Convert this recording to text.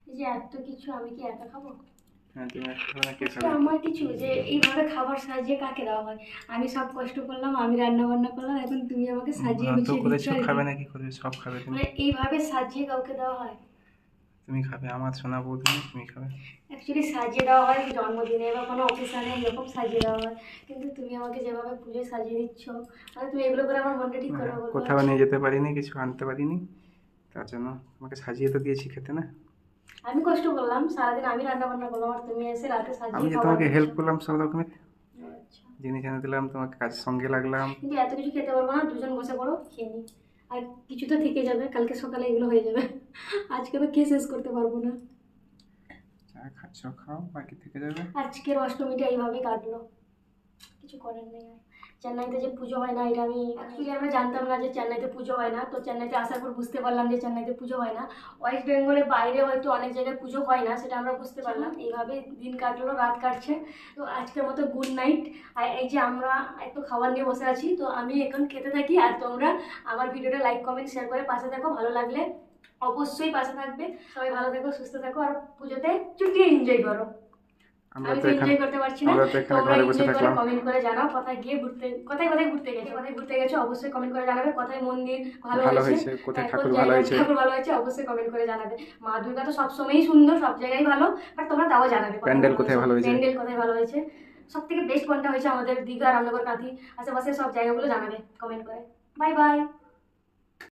এই যে এত কিছু আমি কি একা খাবো? হ্যাঁ, তুমি একটা খাবে না, কে আজকে খাবে? আমার কিছু যে এইভাবে খাবার সাজিয়ে কাকে দেওয়া হয়? আমি সব কষ্ট করলাম, আমি রান্না বান্না করলাম, এখন তুমি আমাকে সাজিয়ে ভাতও গুছিয়ে দিচ্ছ করেছো, আর কি? খাবে না কি করে? সব খাবে তুমি। মানে এইভাবে সাজিয়ে কাউকে দেওয়া হয়? তুমি খাবে, আমার সোনা বৌদি, তুমি খাবে। অ্যাকচুয়ালি সাজিয়ে দেওয়া হয় জন্মদিনে বা কোনো অকেশনে এরকম সাজিয়ে দেওয়া হয়, কিন্তু তুমি আমাকে যেভাবে পুজোয় সাজিয়ে দিচ্ছ, মানে তুমি এগুলো করে আমার মনটা ঠিক করবে বলতে কোথাও পারছো? নিয়ে যেতে পারিনি, কিছু আনতে পারিনি, তার জন্য তোমাকে সাজিয়ে তো দিয়েছি খেতে না। আমি কষ্ট করলাম সারাদিন, আমি রান্না বান্না করলাম, আর তুমি এসে রাতে আমি সাজিয়ে যে খাবার তোমাকে দিচ্ছ। হেল্প করলাম সব রকমের, আচ্ছা, জিনিস এনে দিলাম, তোমাকে কাজের সঙ্গে লাগলাম। কিন্তু এত কিছু খেতে পারবো না, দুজন বসে পড়ো খেয়ে নিই। আর কিছু তো থেকে যাবে, কালকে সকালে এগুলো হয়ে যাবে। আজকে তো খেয়ে শেষ করতে পারবো না। যা খাচ্ছ খাও, বাকি থেকে যাবে। আজকের অষ্টমীটা এইভাবেই কাটলো, কিছু করার নেই আর। চেন্নাইতে যে পুজো হয় না, এটা আমি অ্যাকচুয়ালি আমরা জানতাম না যে চেন্নাইতে পুজো হয় না, তো চেন্নাইতে আসার পর বুঝতে পারলাম যে চেন্নাইতে পুজো হয় না। ওয়েস্ট বেঙ্গলের বাইরে হয়তো অনেক জায়গায় পুজো হয় না, সেটা আমরা বুঝতে পারলাম। এইভাবে দিন কাটলো, রাত কাটছে। তো আজকের মতো গুড নাইট। আর এই যে আমরা একটু খাবার নিয়ে বসে আছি, তো আমি এখন খেতে থাকি, আর তোমরা আমার ভিডিওটা লাইক কমেন্ট শেয়ার করে পাশে থাকো, ভালো লাগলে অবশ্যই পাশে থাকবে। সবাই ভালো থাকো, সুস্থ থাকো, আর পুজোতে চুটিয়ে এনজয় করো। আমরা আমি তো তো এখানে এনজয় করতে পারছি না। আমরা তো এখানে তোমরা ঘরে বসে এনজয় করে থাকলাম। কমেন্ট করে জানাও কোথায় গিয়ে ঘুরতে, কোথায় কোথায় ঘুরতে গেছো, কোথায় ঘুরতে গেছো অবশ্যই কমেন্ট করে জানাবে। কোথায় মন্দির ভালো ভালো হয়েছে, হয়েছে, কোথায় কোন ঠাকুর ভালো জায়গায় হয়েছে। ঠাকুর ভালো হয়েছে অবশ্যই কমেন্ট করে জানাবে। মা দুর্গা তো সবসময়ই সুন্দর, সব জায়গায় ভালো, বাট তোমরা তাও জানাবে কোথায় প্যান্ডেল ভালো কোথায় হয়েছে, ভালো হয়েছে। প্যান্ডেল কোথায় ভালো হয়েছে, সব থেকে বেস্ট কোনটা হয়েছে আমাদের দীঘা, রামনগর, কাঁথি, আশেপাশে সব জায়গাগুলো জানাবে কমেন্ট করে। Bye bye.